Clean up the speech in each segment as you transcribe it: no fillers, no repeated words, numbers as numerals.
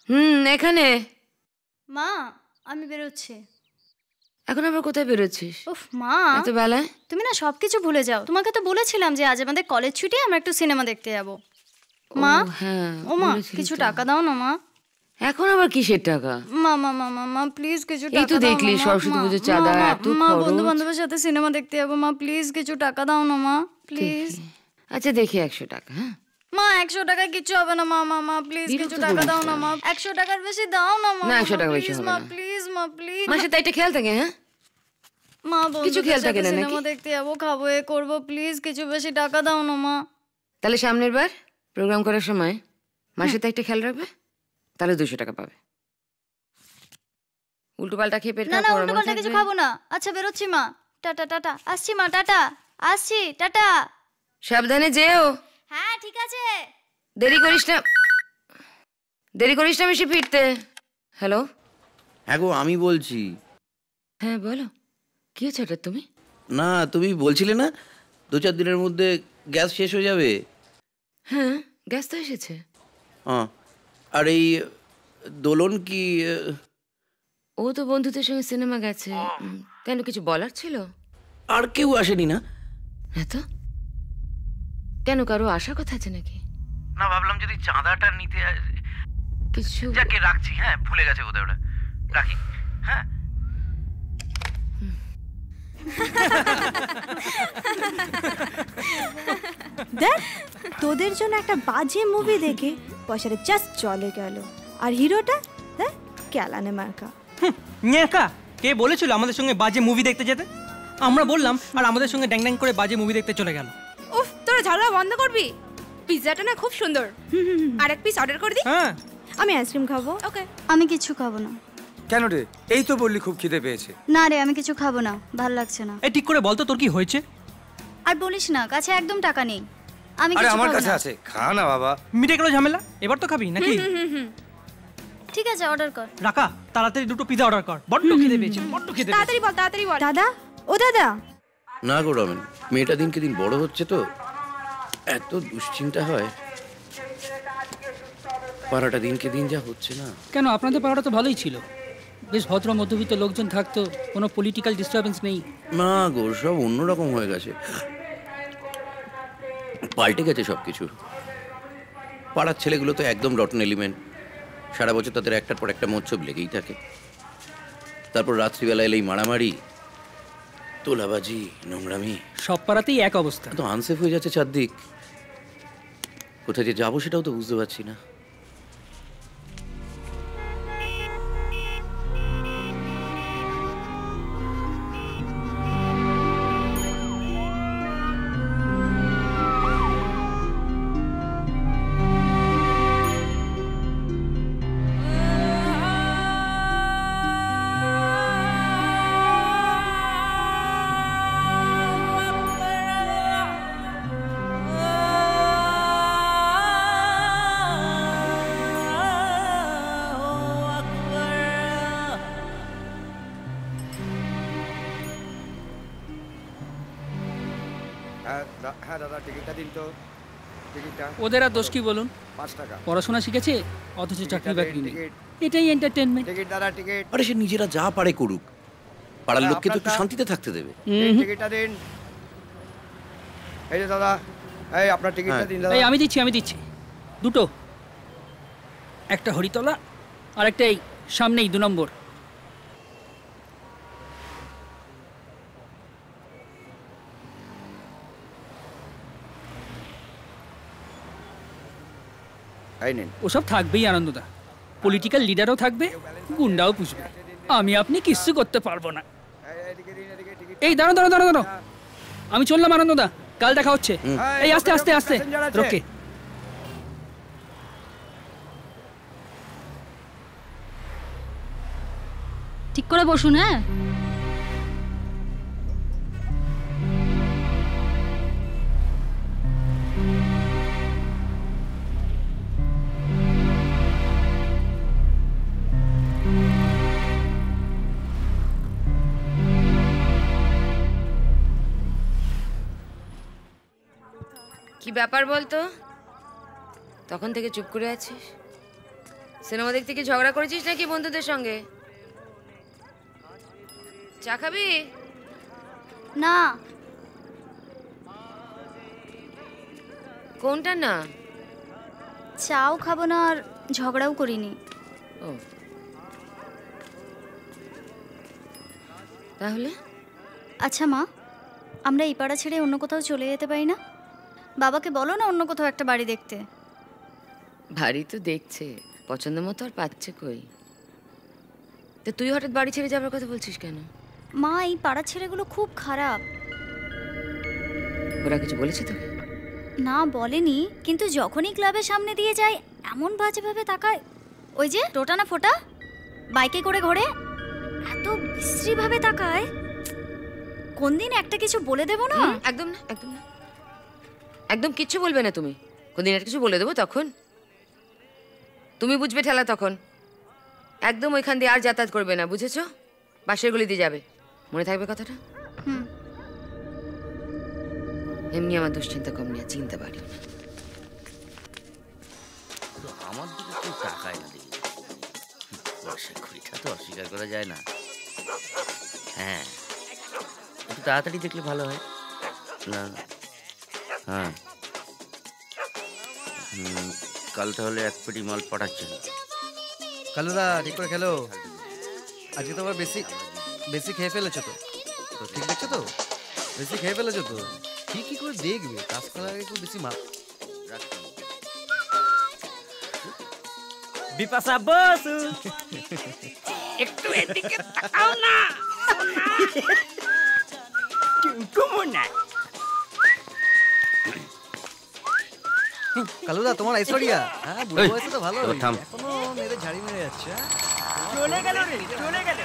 এখানে। মা আমি বেরোচ্ছি। এখন আবার কোথায় বেরোচ্ছিস? উফ মা, এত বেলায়? তুমি না সবকিছু ভুলে যাও। তোমাকে তো বলেছিলাম যে আজ আমাদের কলেজ ছুটি, আমরা একটু সিনেমা দেখতে যাব। মা হ্যাঁ, ও মা কিছু টাকা দাও না মা। এখন আবার কিসের টাকা? মা মা মা মা মা প্লিজ কিছু টাকা দাও। এই তো দেখলি সরস্বতী পুজোর চাঁদা এত মা, খরচ। বন্ধু বান্ধবের সাথে সিনেমা দেখতে যাব মা, প্লিজ কিছু টাকা দাও না মা প্লিজ। আচ্ছা দেখি 100 টাকা। হ্যাঁ মা 100 টাকা কিছু হবে না মা। মা মা প্লিজ কিছু টাকা দাও না মা। 100 টাকার বেশি দাও না মা। না 100 টাকা বেশি হবে না। প্লিজ মা প্লিজ। মাসে তাই একটা খেয়াল থাকে। হ্যাঁ মা কিছু খেয়াল থাকে না নাকি? সিনেমা দেখতে যাবো, খাবো, এ করবো, প্লিজ কিছু বেশি টাকা দাও না মা। তাহলে সামনের বার প্রোগ্রাম করার সময় মাসে তাই একটা খেয়াল রাখবে, তাহলে 200 টাকা পাবে। উল্টো পাল্টা খেয়ে পেট খারাপ করবে না। উল্টো পাল্টা কিছু খাবো না। আচ্ছা বেরোচ্ছি মা, টাটা টাটা। আসছি মা, টাটা। আসছি, টাটা। সাবধানে যেও। হ্যাঁ ঠিক আছে। দেরি করিস না বেশি ফিরতে। হ্যালো। হ্যাঁ গো আমি বলছি। হ্যাঁ বলো, কি হচ্ছে এটা? তুমি না তুমি বলছিলে না 2-4 দিনের মধ্যে গ্যাস শেষ হয়ে যাবে? হ্যাঁ গ্যাস তো এসেছে। আর এই দোলন কি? ও তো বন্ধুদের সঙ্গে সিনেমা গেছে। কেন কিছু বলার ছিল? আর কেউ আসেনি না? হ্যাঁ তো কেন, কারো আসার কথা আছে নাকি? না ভাবলাম যদি চাঁদাটা নিতে কিছু। যাকে রাখছি। হ্যাঁ ভুলে গেছে বোধহয় ওটা। রাখি। হ্যাঁ দেখ তোদের জন্য একটা বাজে মুভি দেখে পয়সাটা জাস্ট চলে গেল, আর হিরোটা দেখ ক্যালানে মার্কা। ন্যাকা কে বলেছিল আমাদের সঙ্গে বাজে মুভি দেখতে যেতে? আমরা বললাম আর আমাদের সঙ্গে ড্যাং ড্যাং করে বাজে মুভি দেখতে চলে গেল। উফ তোরা ঝগড়া বন্ধ করবি? পিৎজাটা না খুব সুন্দর, আর এক পিস অর্ডার করে দি। হ্যাঁ আমি আইসক্রিম খাবো। ওকে। আমি কিছু খাবো না। কেন রে? এই তো বললি খুব খিদে পেয়েছে। না রে আমি কিছু খাবো না, ভাল লাগছে না। এই ঠিক করে বলতো তোর কি হয়েছে? আর বলিস না, কাছে একদম টাকা নেই। আমি আরে কিছু আমার খাবো কাছে না। আছে, খা না বাবা। মিটে গেল ঝামেলা, এবার তো খাবি নাকি? ঠিক আছে অর্ডার কর। রাকা তাড়াতাড়ি 2টো পিৎজা অর্ডার কর, বড্ড খিদে পেয়েছে, বড্ড খিদে পেয়েছে। তাড়াতাড়ি বল, তাড়াতাড়ি বল। দাদা, ও দাদা। না গো রমেন, মেয়েটা দিনকে দিন বড় হচ্ছে তো এত দুশ্চিন্তা হয়। পাড়াটা দিনকে দিন যা হচ্ছে না। কেন আপনাদের পাড়াটা তো ভালোই ছিল, বেশ ভদ্র মধ্যবিত্ত লোকজন থাকতো, কোনো পলিটিক্যাল ডিস্টারবেন্স নেই। না গো সব অন্যরকম হয়ে গেছে, পাল্টে গেছে সবকিছু। পাড়ার ছেলেগুলো তো একদম রটন এলিমেন্ট, সারা বছর তাদের একটার পর একটা মৎসব লেগেই থাকে। তারপর রাত্রিবেলা এলেই মারামারি, তোলাবাজি, নোংরামি। সব পাড়াতেই এক অবস্থা। তো আনসেফ হয়ে যাচ্ছে চারদিক। কোথায় যে যাবো সেটাও তো বুঝতে পারছি না। হ্যাঁ দাদা টিকিটটা দিন তো। টিকিটটা। ওদের আর দোষ কি বলুন? 5 টাকা। পড়াশোনা শিখেছে অথচ চাকরি বাকরি নেই, এটাই এন্টারটেনমেন্ট। টিকিট দাদা টিকিট। আরে সে নিজেরা যা পারে করুক, পাড়ার লোককে তো একটু শান্তিতে থাকতে দেবে। টিকিটটা দিন। এই যে দাদা, এই আপনার টিকিটটা দিন দাদা। এই আমি দিচ্ছি 2টো, একটা হরিতলা আর একটা এই সামনেই 2 নম্বর। ওসব থাকবেই আনন্দদা, পলিটিক্যাল লিডারও থাকবে, গুন্ডাও পুষবে, আমি আপনি কিচ্ছু করতে পারবো না। এই দাঁড়ানো, আমি চললাম আনন্দদা, কাল দেখা হচ্ছে। এই আস্তে আস্তে আস্তে রোকে। ঠিক করে বসুন। হ্যাঁ কি ব্যাপার বলতো? তখন থেকে চুপ করে আছিস। সিনেমা দেখতে কি ঝগড়া করেছিস নাকি বন্ধুদের সঙ্গে? চা খাবি? না। কোনটা না? চাও খাবো না আর ঝগড়াও করিনি। ও তাহলে আচ্ছা মা, আমরা এই পাড়া ছেড়ে অন্য কোথাও চলে যেতে পারি না? বাবাকে বলো না অন্য কোথাও একটা বাড়ি দেখতে। বাড়ি তো দেখছে, পছন্দ মতো আর পাচ্ছে কই। তো তুই হঠাৎ বাড়ি ছেড়ে যাবার কথা বলছিস কেন? মা, এই পাড়ার ছেলেগুলো খুব খারাপ। ওরা কিছু বলেছে তোকে? না বলেনি, কিন্তু যখনই ক্লাবের সামনে দিয়ে যায় এমন বাজেভাবে তাকায়। ওই যে টোটা না ফোটা বাইকে করে ঘোরে, এত বিশ্রীভাবে তাকায়। কোন দিন একটা কিছু বলে দেবো না। একদম না, একদম না, একদম কিচ্ছু বলবে না তুমি। কোনদিন একটা কিছু বলে দেবো তখন তুমি বুঝবে ঠেলা। তখন একদম ওইখান দিয়ে আর যাতায়াত করবে না, বুঝেছো? বাসের গলি দিয়ে যাবে, মনে থাকবে কথাটা? এমনি আমার দুশ্চিন্তা কম নিয়ে চিনতে পারি। আমার দিকে কেউ তাকায় না দেখি, ঘড়িটা তো অস্বীকার করা যায় না। হ্যাঁ, একটু তাড়াতাড়ি দেখলে ভালো হয় না? হ্যাঁ, কাল তাহলে এক পেটি মাল পাঠাচ্ছেন। কালুদা ঠিক করে খেলো, আজকে তো আবার বেশি বেশি খেয়ে ফেলেছো তো। তো ঠিক দেখছো তো, বেশি খেয়ে ফেলেছো তো। ঠিক কি করে দেখবে, কাজ করার আগে একটু বেশি মাল। বিপাশা বসু, একটু এদিকে তাকাও না। কুমুনা কালুদা তোমার ঐশ্বরিয়া, হ্যাঁ বুড়ো বয়সে তো ভালো, এখনো মেরে ঝাড়ি মেরে যাচ্ছে। চলে গেল রে, চলে গেল।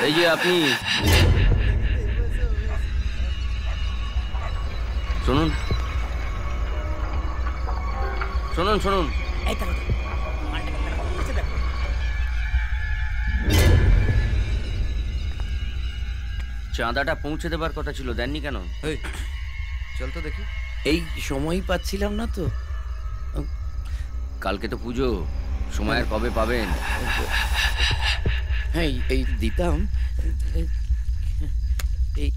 এই যে আপনি শুনুন শুনুন শুনুন, চাঁদাটা পৌঁছে দেবার কথা ছিল, দেননি কেন? চল তো দেখি। এই সময় পাচ্ছিলাম না তো। কালকে তো পুজো, সময় আর কবে পাবেন? হ্যাঁ এই দিতাম। এই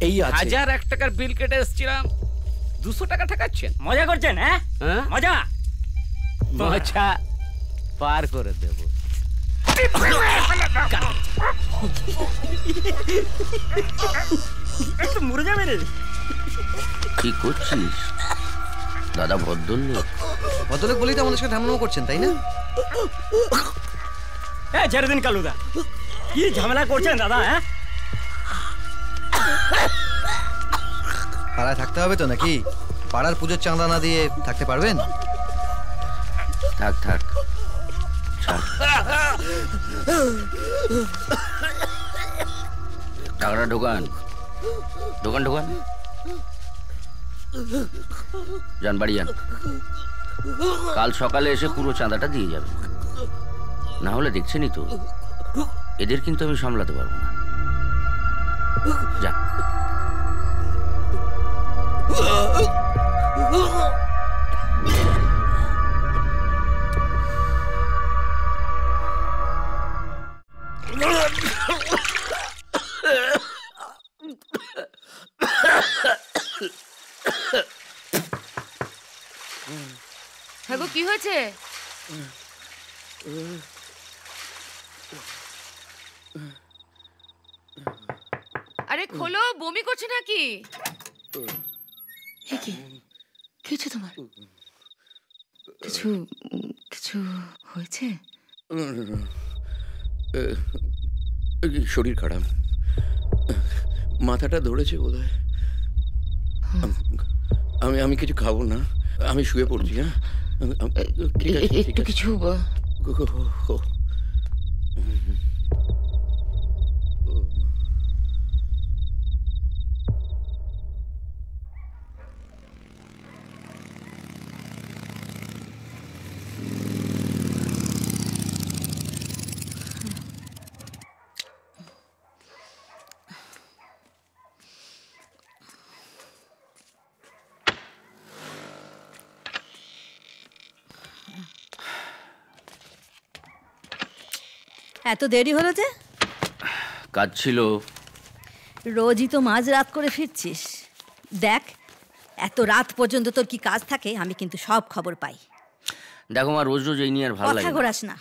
এই 1001 টাকার বিল কেটে এসেছিলাম, 200 টাকা ঠেকাচ্ছেন। মজা করছেন? হ্যাঁ মজা মজা পার করে দেব। একটু মরে যাবে রে। কি করছিস দাদা? ভদ্রলোক ভদ্রলোক বলেই তো আমাদের সাথে ঝামেলা করছেন, তাই না? ছেড়ে দিন কালুদা, কি ঝামেলা করছেন দাদা? হ্যাঁ, পাড়ায় থাকতে হবে তো নাকি? পাড়ার পুজোর চাঁদা না দিয়ে থাকতে পারবেন? থাক থাক, টাকাটা ঢোকান, ঢোকান ঢোকান, যান বাড়ি যান। কাল সকালে এসে পুরো চাঁদাটা দিয়ে যাবেন, না হলে দেখছেনই তো এদের কিন্তু আমি সামলাতে পারবো না। যান। হ্যাঁ গো, কি হয়েছে? আরে খোলো, বমি করছে নাকি? কি হয়েছে তোমার? কিছু কিছু হয়েছে? শরীর খারাপ, মাথাটা ধরেছে বোধহয়। আমি কিছু খাবো না, আমি শুয়ে পড়ছি। হ্যাঁ একটু কিছু এত দেরি হলো যে? কাজ ছিল। রোজই তো মাঝরাত করে ফিরছিস। দেখ, এত রাত পর্যন্ত তোর কি কাজ থাকে আমি কিন্তু সব খবর পাই। দেখো মা, রোজ রোজ এই নিয়ে আর ভালো লাগে কথা ঘোরাস না।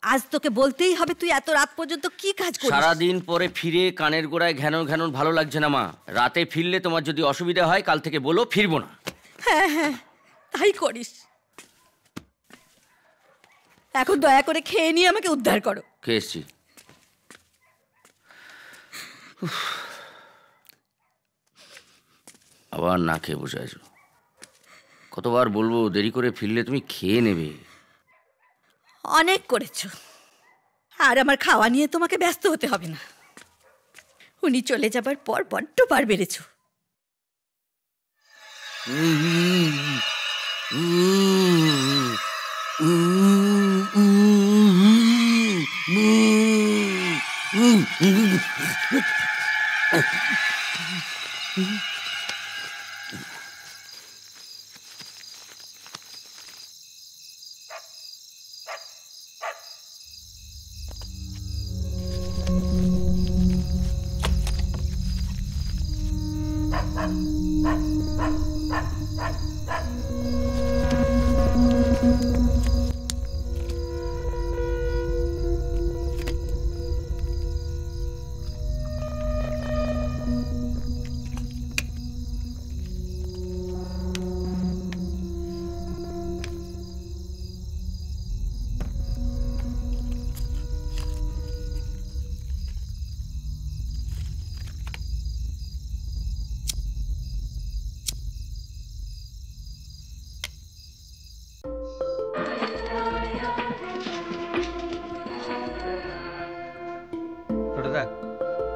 আজ তোকে বলতেই হবে তুই এত রাত পর্যন্ত কি কাজ করিস। সারাদিন পরে ফিরে কানের গোড়ায় ঘ্যানর ঘ্যানর ভালো লাগছে না মা। রাতে ফিরলে তোমার যদি অসুবিধা হয় কাল থেকে বলো ফিরবো না। হ্যাঁ হ্যাঁ, তাই করিস। এখন দয়া করে খেয়ে নিয়ে আমাকে উদ্ধার করো। খেয়ে এসছি। আবার না খেয়ে বসে আছো। কতবার বলবো দেরি করে ফিরলে তুমি খেয়ে নেবে। অনেক করেছো, আর আমার খাওয়া নিয়ে তোমাকে ব্যস্ত হতে হবে না। উনি চলে যাবার পর বড্ড বার বেড়েছো।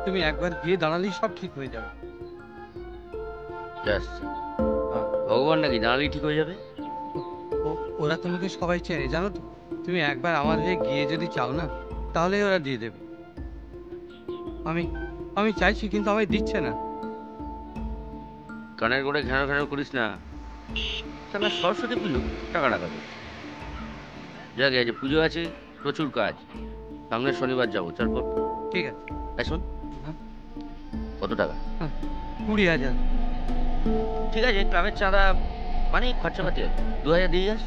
তুমি একবার গিয়ে দাঁড়ালেই সব ঠিক হয়ে যাবে। ভগবান নাকি দাঁড়ালেই ঠিক হয়ে যাবে? ওরা তোমাকে সবাই চেনে জানো তো। তুমি একবার আমাদের গিয়ে যদি চাও না তাহলে ওরা দিয়ে দেবে। আমি চাইছি কিন্তু আমায় দিচ্ছে না। কানের গোড়ে ঘ্যানর ঘ্যানর করিস না। তাহলে সরস্বতী পুজো টাকা টাকাবে। যাক, আছে পুজো আছে, প্রচুর কাজ। সামনের শনিবার যাবো। তারপর ঠিক আছে। শোন, কত টাকা? 20,000। ঠিক আছে, ক্লাবের চাঁদা মানে খরচাপাতি আছে, 2,000 দিয়ে যাস।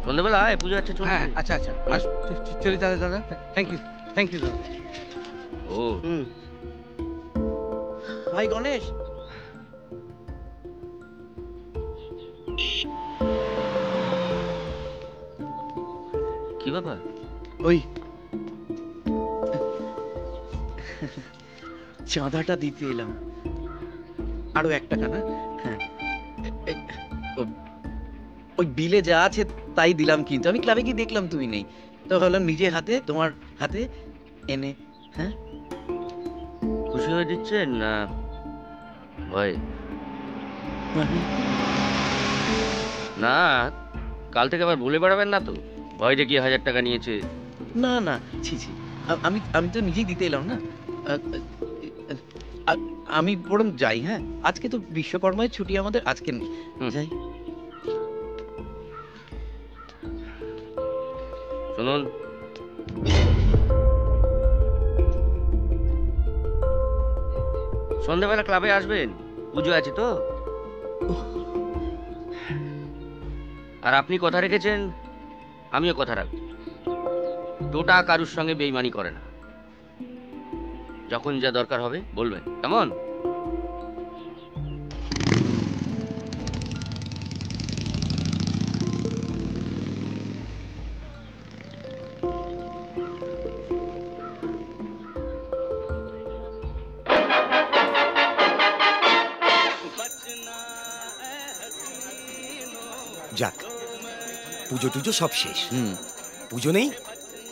সন্ধ্যাবেলা আয়, পুজো আছে। হ্যাঁ আচ্ছা আচ্ছা, চলি তাহলে দাদা। থ্যাংক ইউ দাদা। ও ভাই গণেশ, কি ব্যাপার? ওই চাঁদাটা দিতে এলাম। আরো 1 টাকা না? হ্যাঁ, ওই বিলে যা আছে তাই দিলাম, কিন্তু আমি ক্লাবে গিয়ে দেখলাম তুমি নেই, তো ভাবলাম নিজে হাতে তোমার হাতে এনে। হ্যাঁ, খুশি হয়ে দিচ্ছেন না ভয়? না, কাল থেকে আবার ভুলে বেড়াবেন না তো? ভয় দেখিয়ে 1,000 টাকা নিয়েছে। না না, ছি ছি, আমি তো নিজেই দিতে এলাম না। আমি বরং যাই। হ্যাঁ, আজকে তো বিশ্বকর্মায় ছুটি আমাদের, আজকে নেই, যাই। শুনুন, সন্ধ্যাবেলা ক্লাবে আসবেন, পুজো আছে তো। আর আপনি কথা রেখেছেন, আমিও কথা রাখব। টোটা কারুর সঙ্গে বেইমানি করে না। যখন যা দরকার হবে বলবেন, কেমন? যাক, পুজো টুজো সব শেষ। পুজো নেই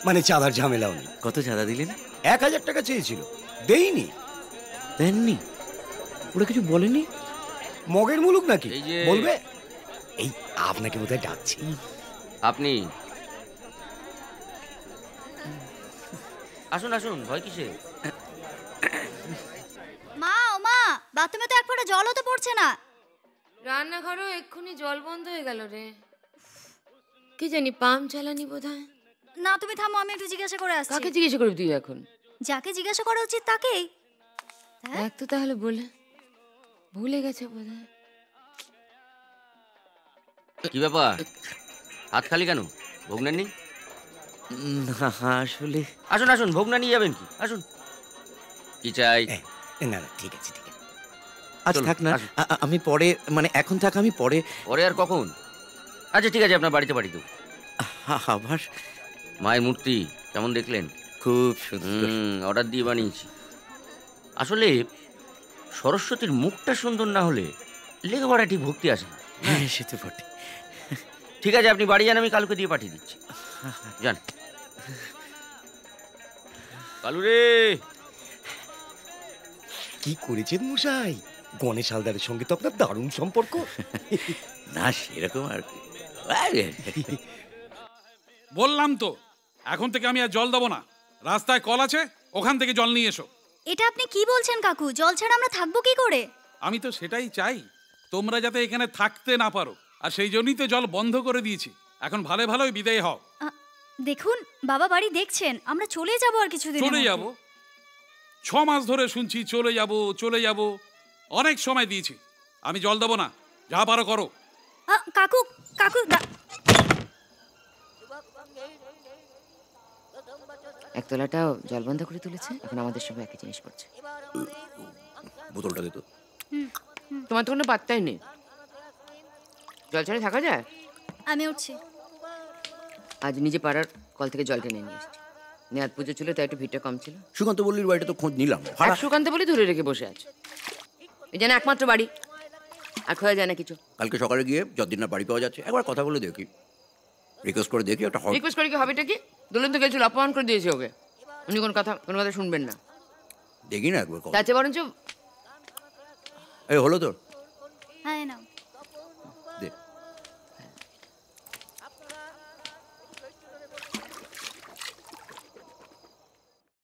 মানে চাঁদার ঝামেলাও নেই। কত চাঁদা দিলেন? 1,000 টাকা চেয়েছিল, দেইনি। দেননি? ওরা কিছু বলেনি? মগের মুলুক নাকি এই যে বলবে? এই আপনাকে বোধহয় ডাকছি। আপনি আসুন আসুন, ভয় কিসে? মা, ও মা, বাথরুমে তো এক ফোঁটা জলও তো পড়ছে না। রান্নাঘরেও এক্ষুনি জল বন্ধ হয়ে গেল রে। কি জানি, পাম্প চালানি বোধ হয়। না তুমি থামো, আমি একটু জিজ্ঞাসা করে আসছি। কাকে জিজ্ঞাসা করবি তুই এখন? যাকে জিজ্ঞাসা করা উচিত তাকেই। দেখ তো তাহলে বলে, ভুলে গেছে বোধহয়। কি ব্যাপার, হাত খালি কেন? ভোগ নেননি? না আসলে আসুন আসুন, ভোগ না নিয়ে যাবেন কি? আসুন। কি চাই? না না ঠিক আছে ঠিক আছে। আচ্ছা থাক না, আমি পরে, মানে এখন থাক, আমি পরে। পরে আর কখন? আচ্ছা ঠিক আছে, আপনার বাড়িতে পাঠিয়ে দেবো। আবার মায়ের মূর্তি কেমন দেখলেন? খুব সুন্দর। অর্ডার দিয়ে বানিয়েছি। আসলে সরস্বতীর মুখটা সুন্দর না হলে লেখাপড়া ঠিক ভক্তি আসে না। হ্যাঁ সে তো বটে। ঠিক আছে, আপনি বাড়ি যান, আমি কালকে দিয়ে পাঠিয়ে দিচ্ছি। যান। কালু রে, কি করেছেন মশাই? গণেশ হালদারের সঙ্গে তো আপনার দারুণ সম্পর্ক। না সেরকম আর কি। বললাম তো এখন থেকে আমি আর জল দেবো না। রাস্তায় কল আছে, ওখান থেকে জল নিয়ে এসো। এটা আপনি কি বলছেন কাকু? জল ছাড়া আমরা থাকবো কি করে? আমি তো সেটাই চাই, তোমরা যাতে এখানে থাকতে না পারো, আর সেই জন্যই তো জল বন্ধ করে দিয়েছি। এখন ভালো ভালোই বিদায় হও। দেখুন বাবা, বাড়ি দেখছেন, আমরা চলে যাব আর কিছুদিন। চলে যাব? 6 মাস ধরে শুনছি চলে যাব চলে যাব, অনেক সময় দিয়েছি। আমি জল দেবো না, যা পারো করো। কাকু কাকু একতলাটাও জল বন্ধ করে তুলেছে, এখন আমাদের সঙ্গে একই জিনিস করছে। বোতলটা দে তো। তোমার তো কোনো পাত্তাই নেই, জল ছাড়া থাকা যায়? আমি উঠছি। আজ নিজে পাড়ার কল থেকে জল টেনে নিয়ে এসেছি। নেহাত পুজো ছিল তাই একটু ভিড়টা কম ছিল। সুকান্ত বল্লির বাড়িটা তো খোঁজ নিলাম, এক সুকান্ত বলে ধরে রেখে বসে আছে। এই যেন একমাত্র বাড়ি, আর খোয়া যায় না কিছু। কালকে সকালে গিয়ে যতদিন না বাড়ি পাওয়া যাচ্ছে একবার কথা বলে দেখি, রিকোয়েস্ট করে দেখি। একটা রিকোয়েস্ট করে কি হবেটা কি? দোলন তো গেছিল, অপমান করে দিয়েছে ওকে। উনি কোনো কথা শুনবেন না। দেখি না একবার। তার চেয়ে বরঞ্চ এই হলো তোর? হ্যাঁ নাও।